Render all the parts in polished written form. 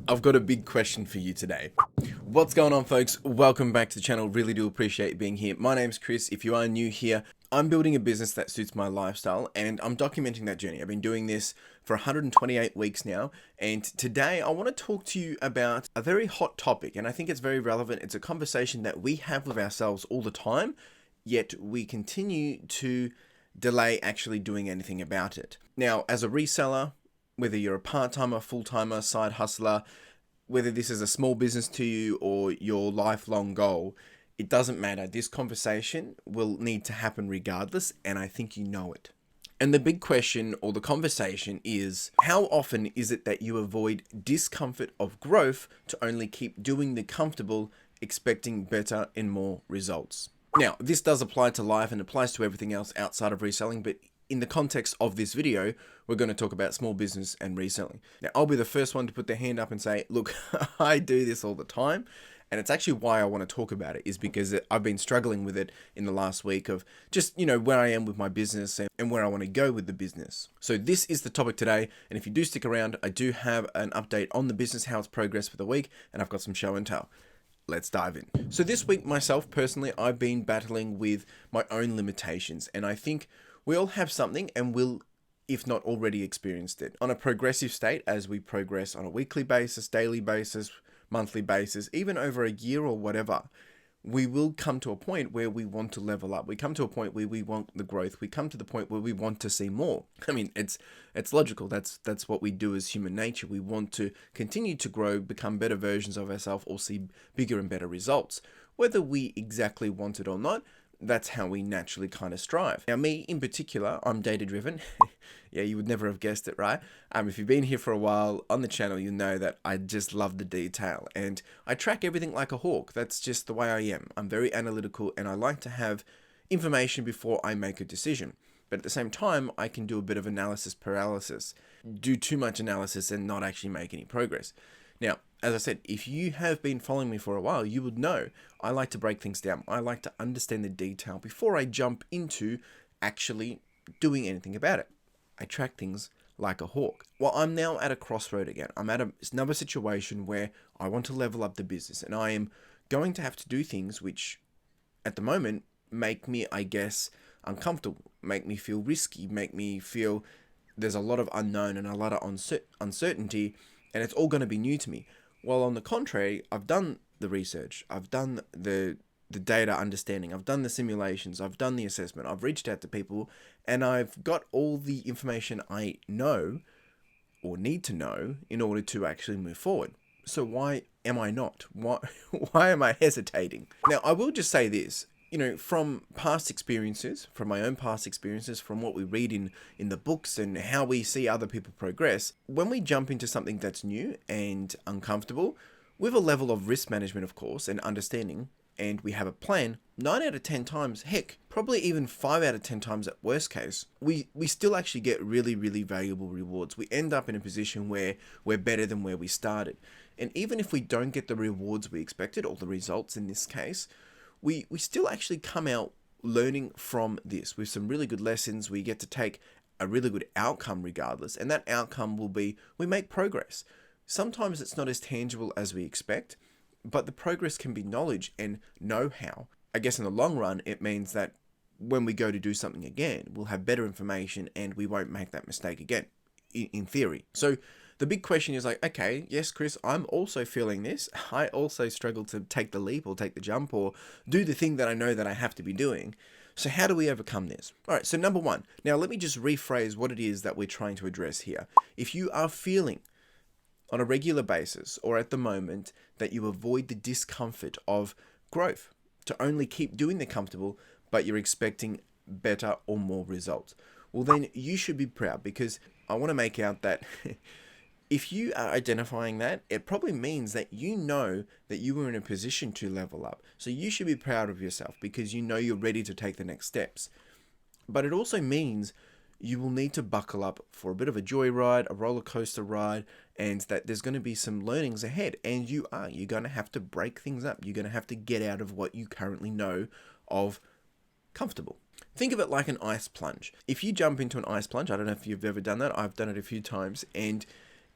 I've got a big question for you today. What's going on, folks? Welcome back to the channel. Really do appreciate being here. My name's Chris. If you are new here, I'm building a business that suits my lifestyle and I'm documenting that journey. I've been doing this for 128 weeks now, and today I want to talk to you about a very hot topic, and I think it's very relevant. It's a conversation that we have with ourselves all the time, yet we continue to delay actually doing anything about it. Now, as a reseller, whether you're a part-timer, full-timer, side hustler, whether this is a small business to you or your lifelong goal, it doesn't matter. This conversation will need to happen regardless, and I think you know it. And the big question or the conversation is, how often is it that you avoid discomfort of growth to only keep doing the comfortable, expecting better and more results? Now, this does apply to life and applies to everything else outside of reselling, but in the context of this video, we're going to talk about small business and reselling. Now, I'll be the first one to put their hand up and say, look, I do this all the time. And it's actually why I want to talk about it, is because I've been struggling with it in the last week of just, where I am with my business and where I want to go with the business. So this is the topic today. And if you do stick around, I do have an update on the business, how it's progressed for the week, and I've got some show and tell. Let's dive in. So this week, myself personally, I've been battling with my own limitations, and I think we all have something and will, if not already experienced it, on a progressive state as we progress on a weekly basis, daily basis, monthly basis, even over a year or whatever. We will come to a point where we want to level up. We come to a point where we want the growth. We come to the point where we want to see more. I mean, it's logical. That's what we do as human nature. We want to continue to grow, become better versions of ourselves, or see bigger and better results. Whether we exactly want it or not, that's how we naturally kind of strive. Now, me in particular, I'm data driven. Yeah, you would never have guessed it, right? If you've been here for a while on the channel, you know that I just love the detail and I track everything like a hawk. That's just the way I am. I'm very analytical and I like to have information before I make a decision. But at the same time, I can do a bit of analysis paralysis, do too much analysis and not actually make any progress. Now, as I said, if you have been following me for a while, you would know I like to break things down. I like to understand the detail before I jump into actually doing anything about it. I track things like a hawk. Well, I'm now at a crossroad again. I'm at another situation where I want to level up the business, and I am going to have to do things which, at the moment, make me, I guess, uncomfortable, make me feel risky, make me feel there's a lot of unknown and a lot of uncertainty, and it's all going to be new to me. Well, on the contrary, I've done the research, I've done the data understanding, I've done the simulations, I've done the assessment, I've reached out to people, and I've got all the information I know or need to know in order to actually move forward. So why am I not? Why am I hesitating? Now, I will just say this. From past experiences, from my own past experiences, from what we read in the books and how we see other people progress, when we jump into something that's new and uncomfortable, with a level of risk management, of course, and understanding, and we have a plan, 9 out of 10 times, heck, probably even 5 out of 10 times at worst case, we still actually get really, really valuable rewards. We end up in a position where we're better than where we started. And even if we don't get the rewards we expected, or the results in this case, we still actually come out learning from this with some really good lessons. We get to take a really good outcome regardless, and that outcome will be we make progress. Sometimes it's not as tangible as we expect, but the progress can be knowledge and know-how. I guess in the long run, it means that when we go to do something again, we'll have better information and we won't make that mistake again, in theory. So the big question is like, okay, yes, Chris, I'm also feeling this. I also struggle to take the leap or take the jump or do the thing that I know that I have to be doing. So how do we overcome this? All right, so number one, now let me just rephrase what it is that we're trying to address here. If you are feeling on a regular basis or at the moment that you avoid the discomfort of growth to only keep doing the comfortable, but you're expecting better or more results, well, then you should be proud, because I want to make out that if you are identifying that, it probably means that you know that you were in a position to level up. So you should be proud of yourself because you know you're ready to take the next steps. But it also means you will need to buckle up for a bit of a joyride, a roller coaster ride, and that there's going to be some learnings ahead. And you're going to have to break things up. You're going to have to get out of what you currently know of comfortable. Think of it like an ice plunge. If you jump into an ice plunge, I don't know if you've ever done that. I've done it a few times, and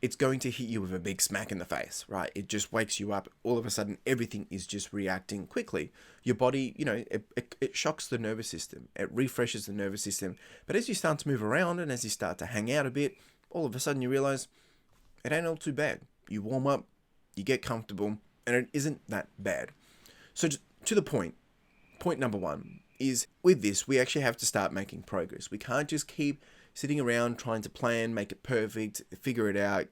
it's going to hit you with a big smack in the face, right? It just wakes you up. All of a sudden, everything is just reacting quickly. Your body, it shocks the nervous system. It refreshes the nervous system. But as you start to move around and as you start to hang out a bit, all of a sudden you realize it ain't all too bad. You warm up, you get comfortable, and it isn't that bad. So to the point number one is with this, we actually have to start making progress. We can't just keep sitting around trying to plan, make it perfect, figure it out,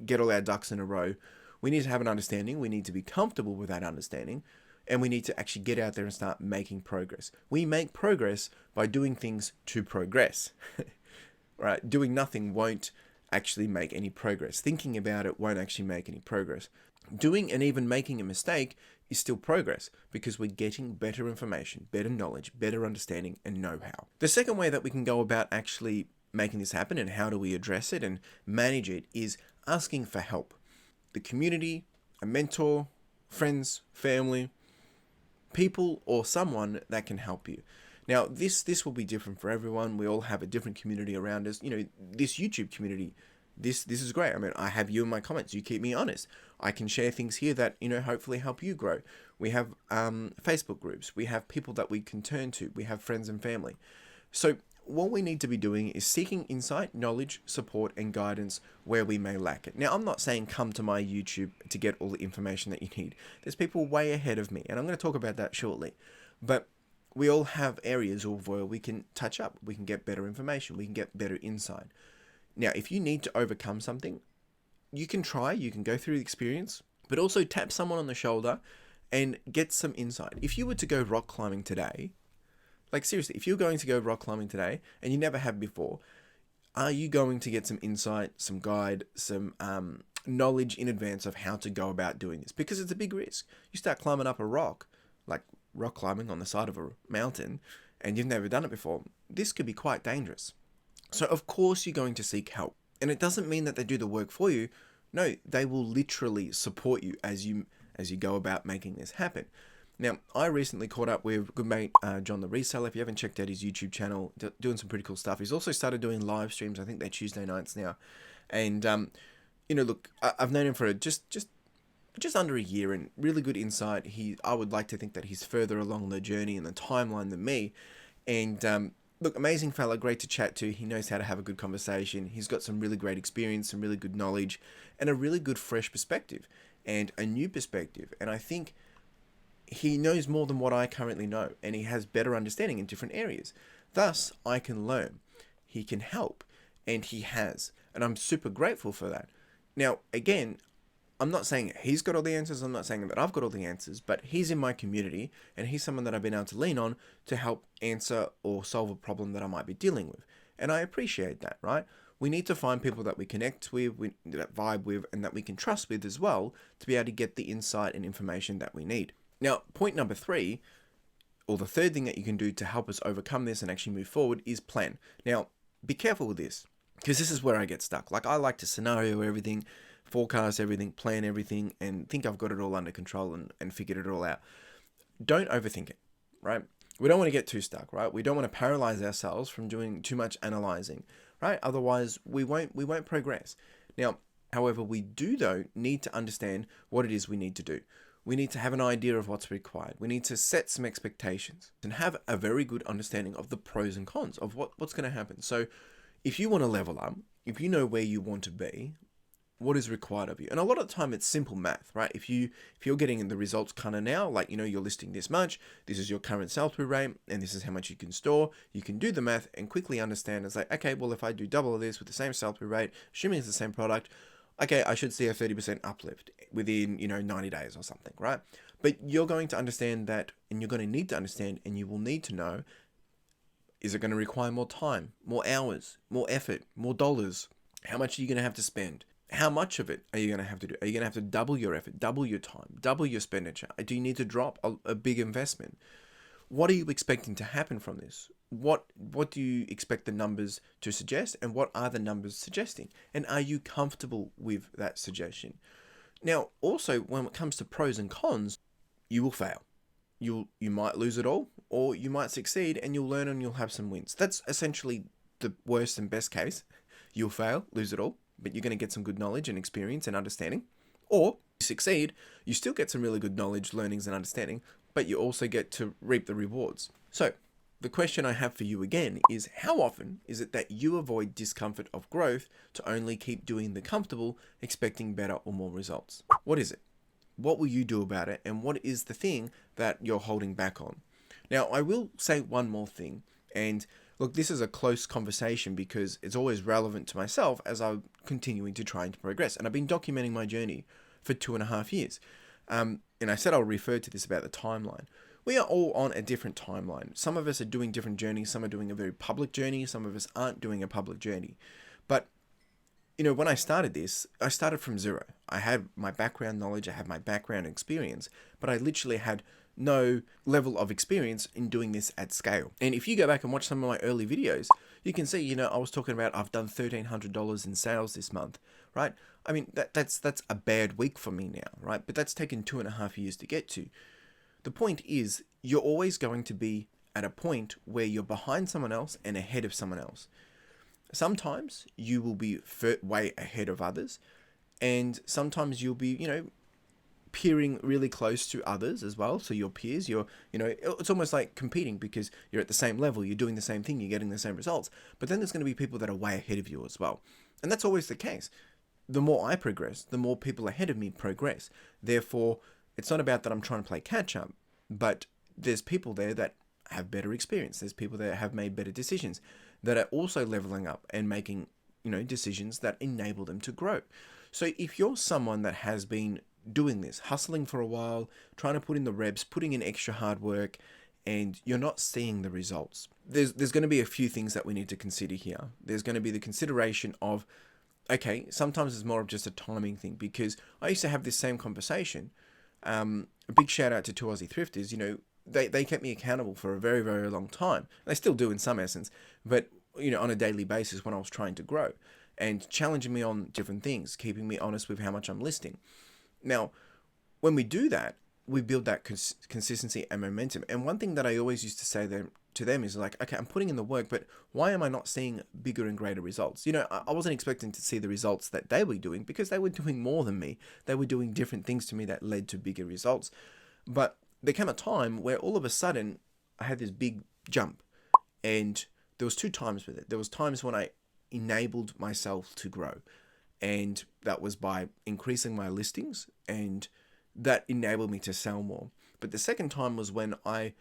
get all our ducks in a row. We need to have an understanding. We need to be comfortable with that understanding. And we need to actually get out there and start making progress. We make progress by doing things to progress. Right? Doing nothing won't actually make any progress. Thinking about it won't actually make any progress. Doing and even making a mistake is still progress because we're getting better information, better knowledge, better understanding, and know-how. The second way that we can go about actually making this happen and how do we address it and manage it is asking for help. The community, a mentor, friends, family, people, or someone that can help you. Now, this will be different for everyone. We all have a different community around us. This YouTube community, this is great. I mean, I have you in my comments. You keep me honest. I can share things here that, hopefully help you grow. We have Facebook groups. We have people that we can turn to. We have friends and family. So what we need to be doing is seeking insight, knowledge, support, and guidance where we may lack it. Now, I'm not saying come to my YouTube to get all the information that you need. There's people way ahead of me, and I'm going to talk about that shortly. But we all have areas where we can touch up. We can get better information. We can get better insight. Now, if you need to overcome something, you can try, you can go through the experience, but also tap someone on the shoulder and get some insight. If you were to go rock climbing today, like seriously, if you're going to go rock climbing today and you never have before, are you going to get some insight, some guide, some knowledge in advance of how to go about doing this? Because it's a big risk. You start climbing up a rock, like rock climbing on the side of a mountain, and you've never done it before. This could be quite dangerous. So of course you're going to seek help. And it doesn't mean that they do the work for you. No, they will literally support you as you go about making this happen. Now, I recently caught up with good mate John the Reseller. If you haven't checked out his YouTube channel, doing some pretty cool stuff. He's also started doing live streams. I think they're Tuesday nights now. And, look, I've known him for just under a year and really good insight. I would like to think that he's further along the journey and the timeline than me. And, look, amazing fella, great to chat to. He knows how to have a good conversation. He's got some really great experience, some really good knowledge, and a really good fresh perspective and a new perspective. And I think he knows more than what I currently know, and he has better understanding in different areas. Thus, I can learn. He can help, and he has. And I'm super grateful for that. Now, again, I'm not saying he's got all the answers. I'm not saying that I've got all the answers, but he's in my community, and he's someone that I've been able to lean on to help answer or solve a problem that I might be dealing with. And I appreciate that, right? We need to find people that we connect with, that vibe with, and that we can trust with as well to be able to get the insight and information that we need. Now, point number 3, or the third thing that you can do to help us overcome this and actually move forward is plan. Now, be careful with this, because this is where I get stuck. Like, I like to scenario everything, forecast everything, plan everything, and think I've got it all under control and figured it all out. Don't overthink it, right? We don't want to get too stuck, right? We don't want to paralyze ourselves from doing too much analyzing, right? Otherwise, we won't progress. Now, however, we do, though, need to understand what it is we need to do. We need to have an idea of what's required. We need to set some expectations and have a very good understanding of the pros and cons of what's going to happen. So if you want to level up, if you know where you want to be, what is required of you? And a lot of the time it's simple math, right? If you're getting the results kind of now, like, you're listing this much, this is your current sell-through rate, and this is how much you can store, you can do the math and quickly understand. It's like, okay, well, if I do double of this with the same sell-through rate, assuming it's the same product, okay, I should see a 30% uplift within, 90 days or something, right? But you're going to understand that, and you're going to need to understand, and you will need to know, is it going to require more time, more hours, more effort, more dollars? How much are you going to have to spend? How much of it are you going to have to do? Are you going to have to double your effort, double your time, double your expenditure? Do you need to drop a big investment? What are you expecting to happen from this? What do you expect the numbers to suggest, and what are the numbers suggesting? And are you comfortable with that suggestion? Now, also, when it comes to pros and cons, you will fail. You might lose it all, or you might succeed and you'll learn and you'll have some wins. That's essentially the worst and best case. You'll fail, lose it all, but you're going to get some good knowledge and experience and understanding. Or you succeed, you still get some really good knowledge, learnings, and understanding, but you also get to reap the rewards. So the question I have for you again is, how often is it that you avoid discomfort of growth to only keep doing the comfortable, expecting better or more results? What is it? What will you do about it? And what is the thing that you're holding back on? Now, I will say one more thing. And look, this is a close conversation because it's always relevant to myself as I'm continuing to try and progress. And I've been documenting my journey for 2.5 years. And I said I'll refer to this about the timeline. We are all on a different timeline. Some of us are doing different journeys. Some are doing a very public journey. Some of us aren't doing a public journey. But, when I started this, I started from zero. I had my background knowledge. I had my background experience. But I literally had no level of experience in doing this at scale. And if you go back and watch some of my early videos, you can see, I was talking about I've done $1,300 in sales this month, right? I mean, that's a bad week for me now, right? But that's taken 2.5 years to get to. The point is, you're always going to be at a point where you're behind someone else and ahead of someone else. Sometimes you will be way ahead of others, and sometimes you'll be, peering really close to others as well. So your peers, it's almost like competing because you're at the same level, you're doing the same thing, you're getting the same results. But then there's going to be people that are way ahead of you as well. And that's always the case. The more I progress, the more people ahead of me progress. Therefore, it's not about that I'm trying to play catch up, but there's people there that have better experience. There's people that have made better decisions that are also leveling up and making, decisions that enable them to grow. So if you're someone that has been doing this, hustling for a while, trying to put in the reps, putting in extra hard work, and you're not seeing the results, there's going to be a few things that we need to consider here. There's going to be the consideration of, okay, sometimes it's more of just a timing thing, because I used to have this same conversation. A big shout out to two Aussie thrifters. They kept me accountable for a very, very long time. They still do in some essence, but on a daily basis when I was trying to grow and challenging me on different things, keeping me honest with how much I'm listing. Now, when we do that, we build that consistency and momentum. And one thing that I always used to say to them is like, okay, I'm putting in the work, but why am I not seeing bigger and greater results? I wasn't expecting to see the results that they were doing because they were doing more than me. They were doing different things to me that led to bigger results. But there came a time where all of a sudden I had this big jump, and there was 2 times with it. There was times when I enabled myself to grow, and that was by increasing my listings, and that enabled me to sell more. But the second time was when I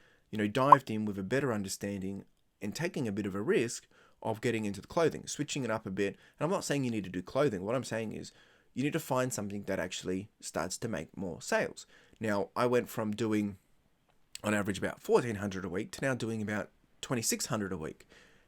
dived in with a better understanding and taking a bit of a risk of getting into the clothing, switching it up a bit. And I'm not saying you need to do clothing. What I'm saying is you need to find something that actually starts to make more sales. Now, I went from doing on average about $1,400 a week to now doing about $2,600 a week.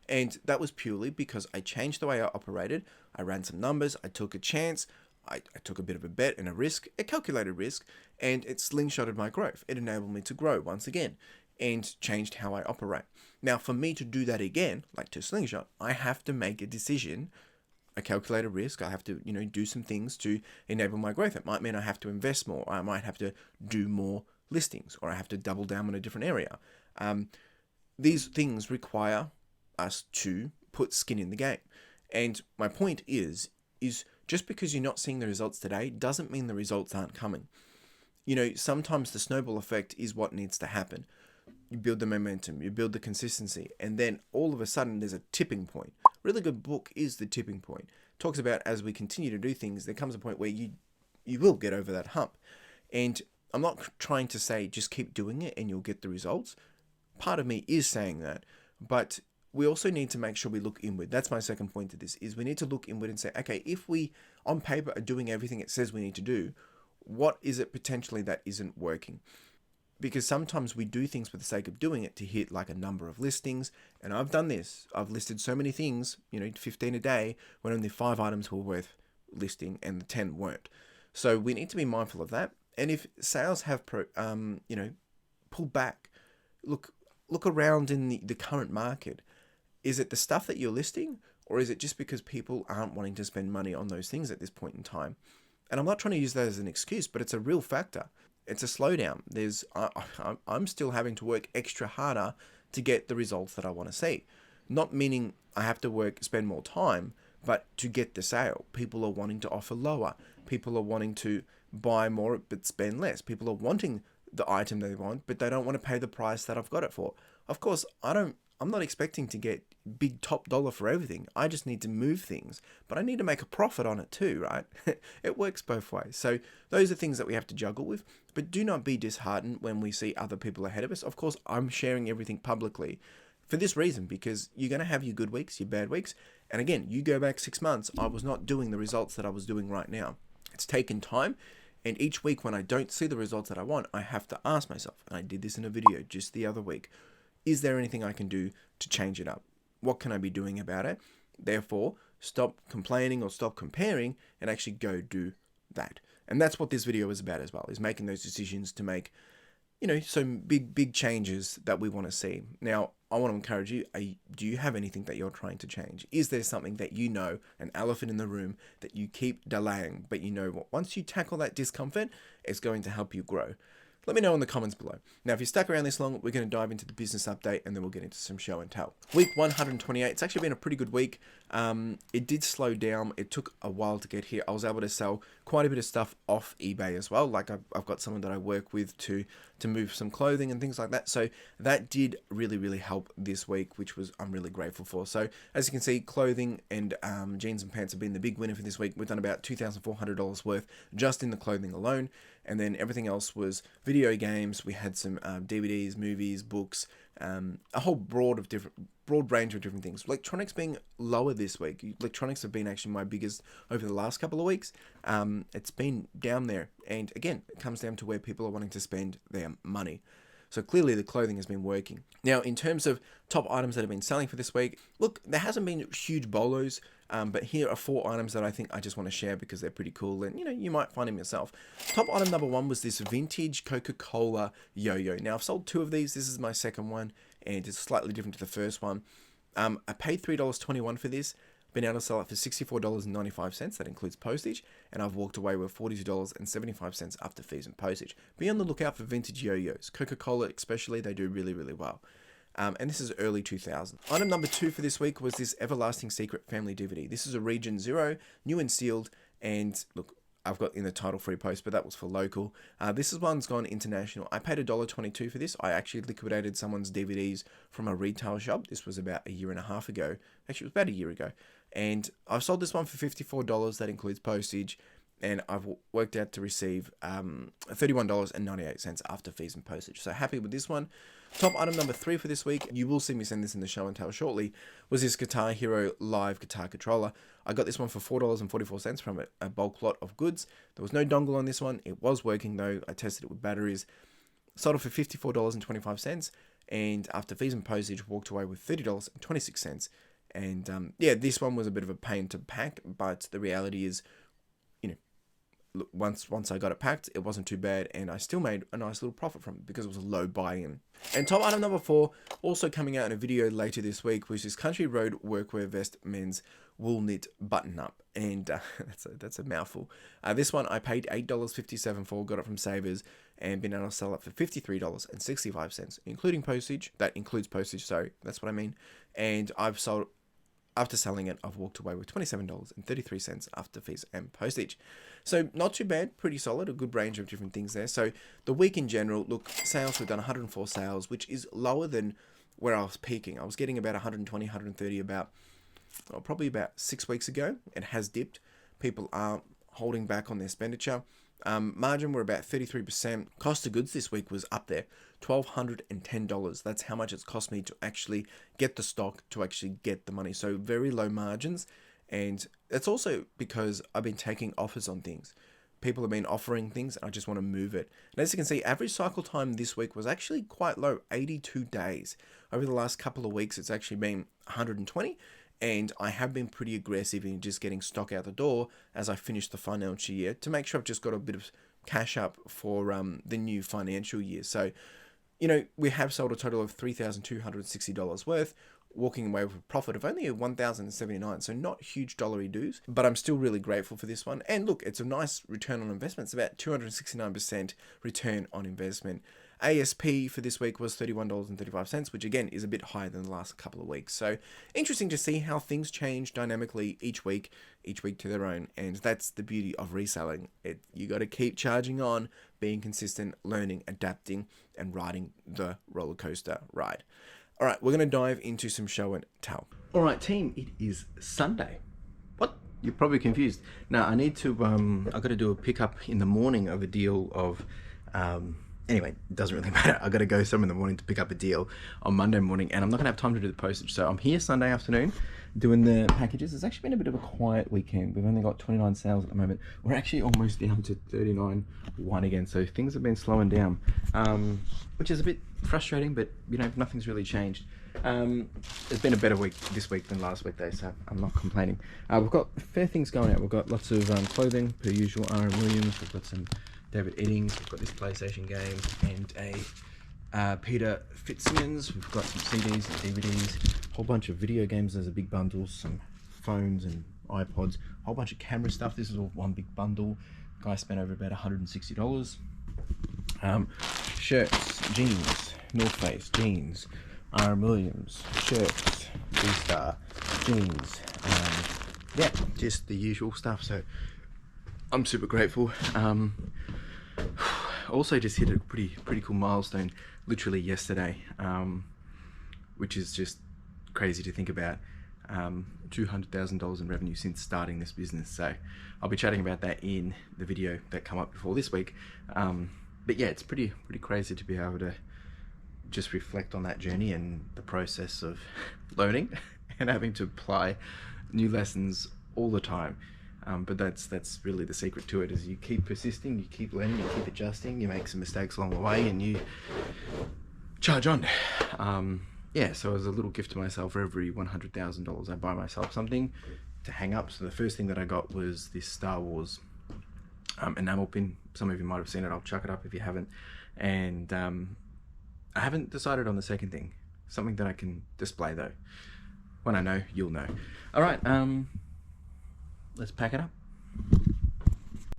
And that was purely because I changed the way I operated. I ran some numbers. I took a chance. I took a bit of a bet and a calculated risk, and it slingshotted my growth. It enabled me to grow once again and changed how I operate. Now, for me to do that again, like to slingshot, I have to make a decision, a calculated risk. I have to, do some things to enable my growth. It might mean I have to invest more. I might have to do more listings, or I have to double down on a different area. These things require us to put skin in the game. And my point is just because you're not seeing the results today doesn't mean the results aren't coming. Sometimes the snowball effect is what needs to happen. You build the momentum, you build the consistency, and then all of a sudden there's a tipping point. A really good book is The Tipping Point. It talks about as we continue to do things, there comes a point where you will get over that hump. And I'm not trying to say just keep doing it and you'll get the results. Part of me is saying that, but we also need to make sure we look inward. That's my second point to this, is we need to look inward and say, okay, if we on paper are doing everything it says we need to do, what is it potentially that isn't working? Because sometimes we do things for the sake of doing it to hit like a number of listings. And I've done this. I've listed so many things, 15 a day, when only 5 items were worth listing and the 10 weren't. So we need to be mindful of that. And if sales have, pulled back, look around in the current market. Is it the stuff that you're listing, or is it just because people aren't wanting to spend money on those things at this point in time? And I'm not trying to use that as an excuse, but it's a real factor. It's a slowdown. I'm still having to work extra harder to get the results that I want to see. Not meaning I have to spend more time, But to get the sale, people are wanting to offer lower. People are wanting to buy more but spend less. People are wanting the item they want, but they don't want to pay the price that I've got it for. Of course, I'm not expecting to get big top dollar for everything. I just need to move things, but I need to make a profit on it too, right? It works both ways. So those are things that we have to juggle with, but do not be disheartened when we see other people ahead of us. Of course, I'm sharing everything publicly for this reason, because you're going to have your good weeks, your bad weeks. And again, you go back 6 months, I was not doing the results that I was doing right now. It's taken time. And each week when I don't see the results that I want, I have to ask myself, and I did this in a video just the other week, is there anything I can do to change it up? What can I be doing about it? Therefore, stop complaining or stop comparing and actually go do that. And that's what this video is about as well, is making those decisions to make, some big changes that we want to see. Now, I want to encourage you, do you have anything that you're trying to change? Is there something that an elephant in the room, that you keep delaying, but once you tackle that discomfort, it's going to help you grow? Let me know in the comments below. Now, if you stuck around this long, we're going to dive into the business update and then we'll get into some show and tell. Week 128, it's actually been a pretty good week. It did slow down. It took a while to get here. I was able to sell quite a bit of stuff off eBay as well. Like I've got someone that I work with to move some clothing and things like that. So that did really help this week, which I'm really grateful for. So as you can see, clothing and jeans and pants have been the big winner for this week. We've done about $2,400 worth just in the clothing alone. And then everything else was video games. We had some DVDs, movies, books, a whole broad range of different things. Electronics being lower this week. Electronics have been actually my biggest over the last couple of weeks. It's been down there. And again, it comes down to where people are wanting to spend their money. So clearly the clothing has been working. Now, in terms of top items that have been selling for this week, look, there hasn't been huge bolos, but here are 4 items that I think I just want to share because they're pretty cool and, you might find them yourself. Top item number 1 was this vintage Coca-Cola yo-yo. Now, I've sold 2 of these. This is my second one, and it's slightly different to the first one. I paid $3.21 for this. Been able to sell it for $64.95. That includes postage, and I've walked away with $42.75 after fees and postage. Be on the lookout for vintage yo-yos. Coca-Cola especially, they do really well. And this is early 2000. Item number 2 for this week was this Everlasting Secret Family DVD. This is a Region 0, new and sealed, and look, I've got in the title free post, but that was for local. This one's gone international. I paid $1.22 for this. I actually liquidated someone's DVDs from a retail shop. This was about a year and a half ago. Actually, it was about a year ago. And I've sold this one for $54. That includes postage. And I've worked out to receive $31.98 after fees and postage. So happy with this one. Top item number 3 for this week, you will see me send this in the show and tell shortly, was this Guitar Hero Live Guitar Controller. I got this one for $4.44 from a bulk lot of goods. There was no dongle on this one. It was working though. I tested it with batteries. Sold it for $54.25. And after fees and postage, walked away with $30.26. And yeah, this one was a bit of a pain to pack, but the reality is, look, once I got it packed, it wasn't too bad, and I still made a nice little profit from it because it was a low buy-in. And top item number 4, also coming out in a video later this week, was this Country Road Workwear Vest men's wool knit button-up, and that's a mouthful. This one I paid $8.57 for, got it from Savers, and been able to sell it for $53.65, including postage. That includes postage, sorry, that's what I mean. And I've sold. After selling it, I've walked away with $27.33 after fees and postage. So not too bad, pretty solid, a good range of different things there. So the week in general, look, sales, we've done 104 sales, which is lower than where I was peaking. I was getting about 120, 130 probably about 6 weeks ago. It has dipped. People are holding back on their expenditure. Margin were about 33%. Cost of goods this week was up there, $1,210. That's how much it's cost me to actually get the stock, to actually get the money. So very low margins. And that's also because I've been taking offers on things. People have been offering things and I just want to move it. And as you can see, average cycle time this week was actually quite low, 82 days. Over the last couple of weeks, it's actually been 120. And I have been pretty aggressive in just getting stock out the door as I finish the financial year to make sure I've just got a bit of cash up for the new financial year. So, we have sold a total of $3,260 worth, walking away with a profit of only $1,079. So not huge dollary dues, but I'm still really grateful for this one. And look, it's a nice return on investment. It's about 269% return on investment. ASP for this week was $31.35, which again is a bit higher than the last couple of weeks. So interesting to see how things change dynamically each week to their own. And that's the beauty of reselling. You got to keep charging on, being consistent, learning, adapting, and riding the roller coaster ride. All right, we're going to dive into some show and tell. All right, team, it is Sunday. What? You're probably confused. Now, I need to, I've got to do a pickup in the morning of a deal of, anyway, it doesn't really matter. I've got to go somewhere in the morning to pick up a deal on Monday morning, and I'm not going to have time to do the postage. So I'm here Sunday afternoon doing the packages. It's actually been a bit of a quiet weekend. We've only got 29 sales at the moment. We're actually almost down to 39.1 again. So things have been slowing down, which is a bit frustrating, but you know, nothing's really changed. It's been a better week this week than last week though, so I'm not complaining. We've got fair things going out. We've got lots of clothing per usual, R.M. Williams. We've got some David Eddings. We've got this PlayStation game and a Peter Fitzsimmons. We've got some CDs and DVDs, a whole bunch of video games. There's a big bundle, some phones and iPods, a whole bunch of camera stuff. This is all one big bundle. Guy spent over about $160. Shirts, jeans, North Face, jeans, R.M. Williams, shirts, B-Star, jeans, yeah, just the usual stuff. So I'm super grateful. Also just hit a pretty cool milestone literally yesterday, which is just crazy to think about. $200,000 in revenue since starting this business. So I'll be chatting about that in the video that come up before this week. But yeah, it's pretty crazy to be able to just reflect on that journey and the process of learning and having to apply new lessons all the time. But that's really the secret to it, is you keep persisting, you keep learning, you keep adjusting, you make some mistakes along the way, and you charge on. Yeah, so as a little gift to myself, for every $100,000 I buy myself something to hang up. So the first thing that I got was this Star Wars enamel pin. Some of you might have seen it. I'll chuck it up if you haven't. And I haven't decided on the second thing. Something that I can display though. When I know, you'll know. All right, let's pack it up.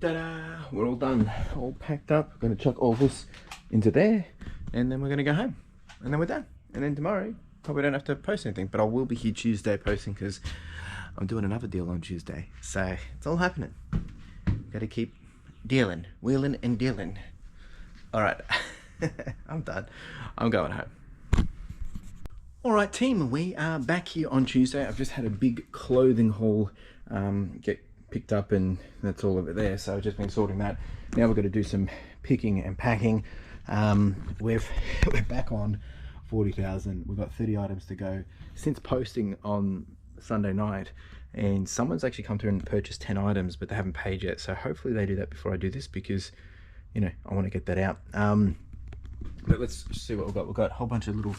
Ta-da! We're all done, all packed up. We're gonna chuck all this into there, and then we're gonna go home, and then we're done. And then tomorrow, probably don't have to post anything, but I will be here Tuesday posting because I'm doing another deal on Tuesday. So it's all happening. Gotta keep dealing, wheeling and dealing. All right, I'm done. I'm going home. All right, team, we are back here on Tuesday. I've just had a big clothing haul get picked up, and that's all of it there. So I've just been sorting that. Now we've got to do some picking and packing. We're back on 40,000. We've got 30 items to go since posting on Sunday night, and someone's actually come through and purchased 10 items, but they haven't paid yet. So hopefully they do that before I do this, because you know, I want to get that out. But let's see what we've got. We've got a whole bunch of little,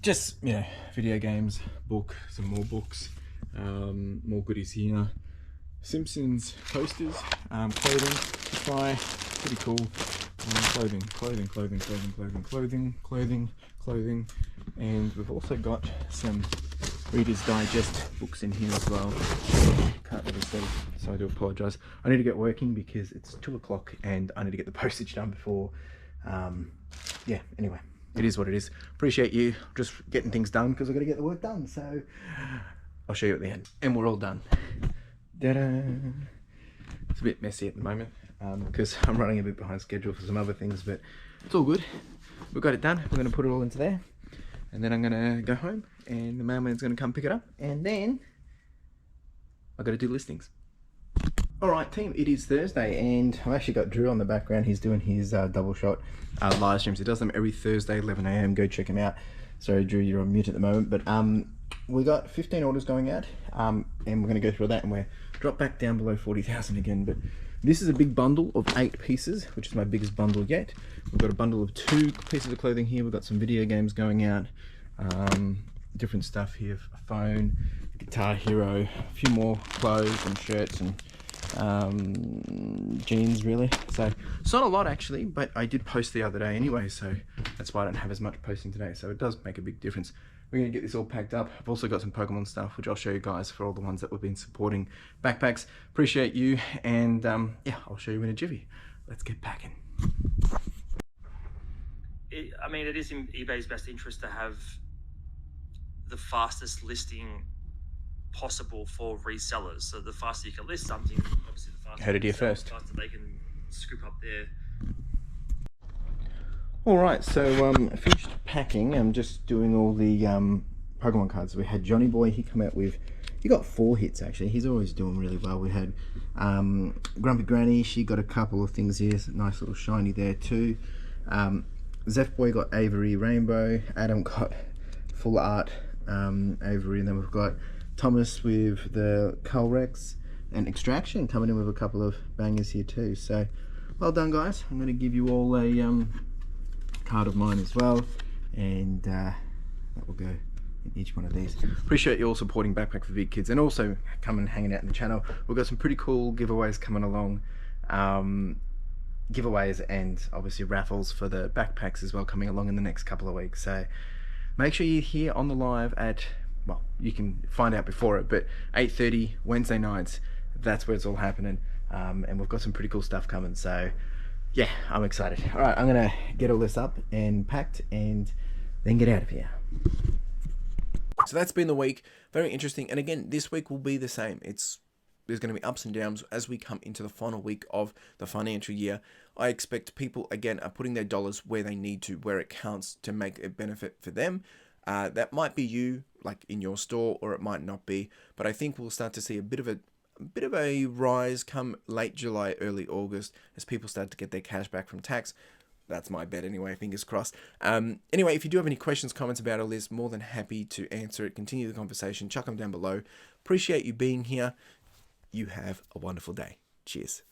just, you know, video games, book, some more books, more goodies here, Simpsons posters, clothing, supply, pretty cool. Clothing, and we've also got some Reader's Digest books in here as well. Can't really see, so I do apologise. I need to get working because it's 2 o'clock and I need to get the postage done before, yeah, anyway, it is what it is. Appreciate you just getting things done, because I've got to get the work done, so I'll show you at the end. And we're all done. Ta-da! It's a bit messy at the moment, because I'm running a bit behind schedule for some other things, but it's all good. We've got it done. We're going to put it all into there, and then I'm going to go home, and the mailman's going to come pick it up, and then I've got to do listings. All right, team, it is Thursday, and I've actually got Drew on the background. He's doing his double shot live streams. He does them every Thursday, 11 a.m. Go check him out. Sorry, Drew, you're on mute at the moment, but we got 15 orders going out, and we're going to go through that, and we're drop back down below 40,000 again. But this is a big bundle of 8 pieces, which is my biggest bundle yet. We've got a bundle of 2 pieces of clothing here. We've got some video games going out, different stuff here, a phone, Guitar Hero, a few more clothes and shirts and jeans, really. So it's not a lot actually, but I did post the other day anyway, so that's why I don't have as much posting today. So it does make a big difference. We're going to get this all packed up. I've also got some Pokemon stuff, which I'll show you guys for all the ones that we've been supporting. Backpacks, appreciate you, and yeah, I'll show you in a jiffy. Let's get packing. I mean, it is in eBay's best interest to have the fastest listing possible for resellers. So the faster you can list something, obviously the faster Heard it you here can sell, first. the faster they can scoop up their. All right, so finished packing. I'm just doing all the Pokemon cards. We had Johnny Boy. He got 4 hits actually. He's always doing really well. We had Grumpy Granny. She got a couple of things here. Nice little shiny there too. Zeph Boy got Avery Rainbow. Adam got full art Avery, and then we've got Thomas with the Culrex and Extraction coming in with a couple of bangers here too. So well done, guys. I'm going to give you all a card of mine as well, and that will go in each one of these. Appreciate you all supporting Backpack for Big Kids, and also coming and hanging out in the channel. We've got some pretty cool giveaways coming along, giveaways and obviously raffles for the backpacks as well coming along in the next couple of weeks. So make sure you're here on the live at, well, you can find out before it, but 8:30 Wednesday nights. That's where it's all happening, and we've got some pretty cool stuff coming. So yeah, I'm excited. All right, I'm gonna get all this up and packed and then get out of here. So that's been the week. Very interesting. And again, this week will be the same. There's going to be ups and downs as we come into the final week of the financial year. I expect people, again, are putting their dollars where they need to, where it counts to make a benefit for them. That might be you, like in your store, or it might not be. But I think we'll start to see a bit of a rise come late July, early August, as people start to get their cash back from tax. That's my bet anyway, fingers crossed. Anyway, if you do have any questions, comments about all this, more than happy to answer it. Continue the conversation, chuck them down below. Appreciate you being here. You have a wonderful day. Cheers.